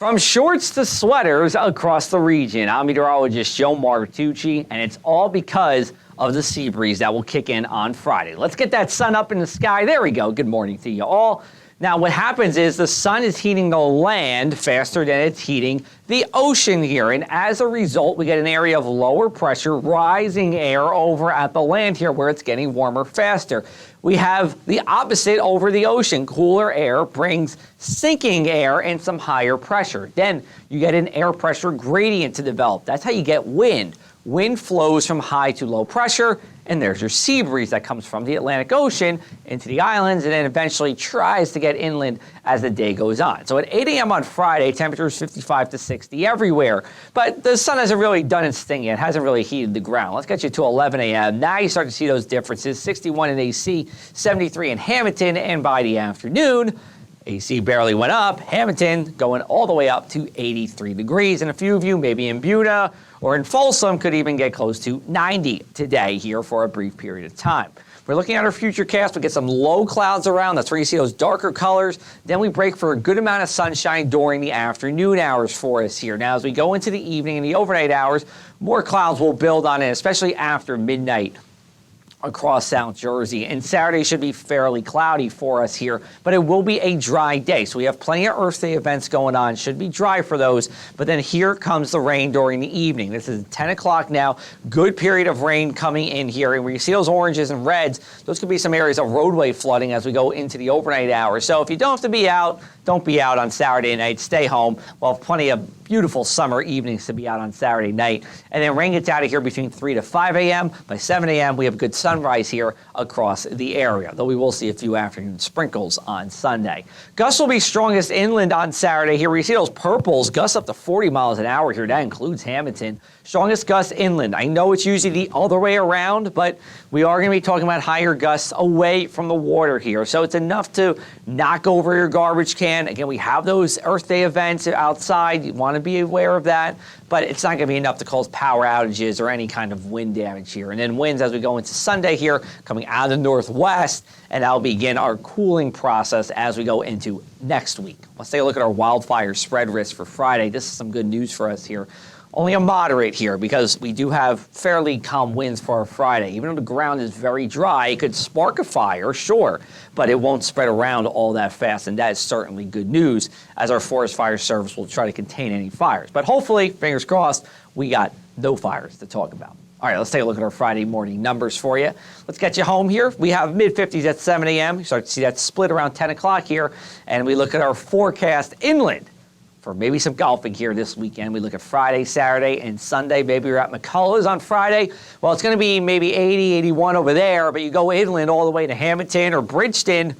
From shorts to sweaters across the region, I'm meteorologist Joe Martucci, and it's all because of the sea breeze that will kick in on Friday. Let's get that sun up in the sky. There we go. Good morning to you all. Now, what happens is the sun is heating the land faster than it's heating the ocean here. And as a result, we get an area of lower pressure, rising air over at the land here where it's getting warmer faster. We have the opposite over the ocean. Cooler air brings sinking air and some higher pressure. Then you get an air pressure gradient to develop. That's how you get wind. Wind flows from high to low pressure, and there's your sea breeze that comes from the Atlantic Ocean into the islands and then eventually tries to get inland as the day goes on. So at 8 a.m. on Friday, temperatures 55 to 60 everywhere. But the sun hasn't really done its thing yet, hasn't really heated the ground. Let's get you to 11 a.m. Now you start to see those differences. 61 in AC, 73 in Hamilton, and by the afternoon, AC barely went up. Hamilton going all the way up to 83 degrees. And a few of you, maybe in Buda or in Folsom, could even get close to 90 today here for a brief period of time. We're looking at our futurecast. We get some low clouds around. That's where you see those darker colors. Then we break for a good amount of sunshine during the afternoon hours for us here. Now, as we go into the evening and the overnight hours, more clouds will build on it, especially after midnight across South Jersey. And Saturday should be fairly cloudy for us here, but it will be a dry day. So we have plenty of Earth Day events going on. Should be dry for those. But then here comes the rain during the evening. This is 10 o'clock now. Good period of rain coming in here. And where you see those oranges and reds, those could be some areas of roadway flooding as we go into the overnight hours. So if you don't have to be out, don't be out on Saturday night. Stay home. We'll have plenty of beautiful summer evenings to be out on Saturday night. And then rain gets out of here between 3 to 5 a.m. By 7 a.m., we have good sunrise here across the area, though we will see a few afternoon sprinkles on Sunday. Gusts will be strongest inland on Saturday here. We see those purples, gusts up to 40 miles an hour here. That includes Hamilton. Strongest gusts inland. I know it's usually the other way around, but we are going to be talking about higher gusts away from the water here. So it's enough to knock over your garbage can. Again, we have those Earth Day events outside. You want to be aware of that, but it's not going to be enough to cause power outages or any kind of wind damage here. And then winds as we go into Sunday here coming out of the northwest, and that'll begin our cooling process as we go into next week. Let's take a look at our wildfire spread risk for Friday. This is some good news for us here. Only a moderate here because we do have fairly calm winds for our Friday. Even though the ground is very dry, it could spark a fire, sure, but it won't spread around all that fast, and that is certainly good news as our Forest Fire Service will try to contain any fires. But hopefully, fingers crossed, we got no fires to talk about. All right, let's take a look at our Friday morning numbers for you. Let's get you home here. We have mid-50s at 7 a.m. You start to see that split around 10 o'clock here, and we look at our forecast inland for maybe some golfing here this weekend. We look at Friday, Saturday, and Sunday. Maybe you're at McCullough's on Friday. Well, it's going to be maybe 80, 81 over there, but you go inland all the way to Hamilton or Bridgeton,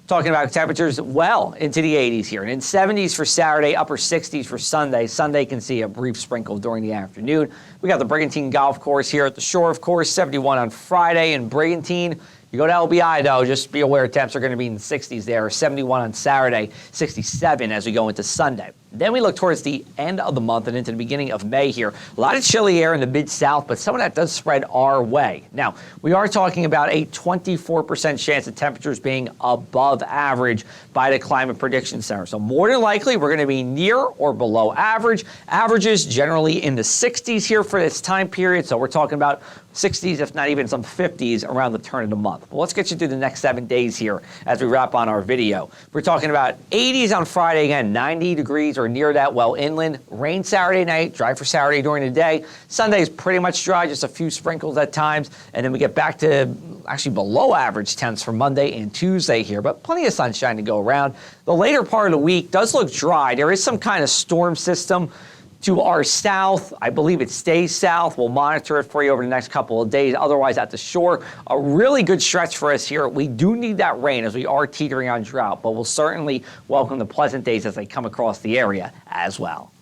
talking about temperatures well into the 80s here. And in 70s for Saturday, upper 60s for Sunday. Sunday can see a brief sprinkle during the afternoon. We got the Brigantine Golf Course here at the shore, of course, 71 on Friday in Brigantine. You go to LBI, though, just be aware temps are going to be in the 60s there. 71 on Saturday, 67 as we go into Sunday. Then we look towards the end of the month and into the beginning of May here. A lot of chilly air in the mid-south, but some of that does spread our way. Now, we are talking about a 24% chance of temperatures being above average by the Climate Prediction Center. So more than likely, we're going to be near or below average. Averages generally in the 60s here for this time period. So we're talking about 60s, if not even some 50s around the turn of the month. Well, let's get you through the next 7 days here as we wrap on our video. We're talking about 80s on Friday, again, 90 degrees or near that well inland. Rain Saturday night, dry for Saturday during the day. Sunday is pretty much dry, just a few sprinkles at times. And then we get back to actually below average temps for Monday and Tuesday here, but plenty of sunshine to go around. The later part of the week does look dry. There is some kind of storm system to our south. I believe it stays south. We'll monitor it for you over the next couple of days. Otherwise, at the shore, a really good stretch for us here. We do need that rain as we are teetering on drought, but we'll certainly welcome the pleasant days as they come across the area as well.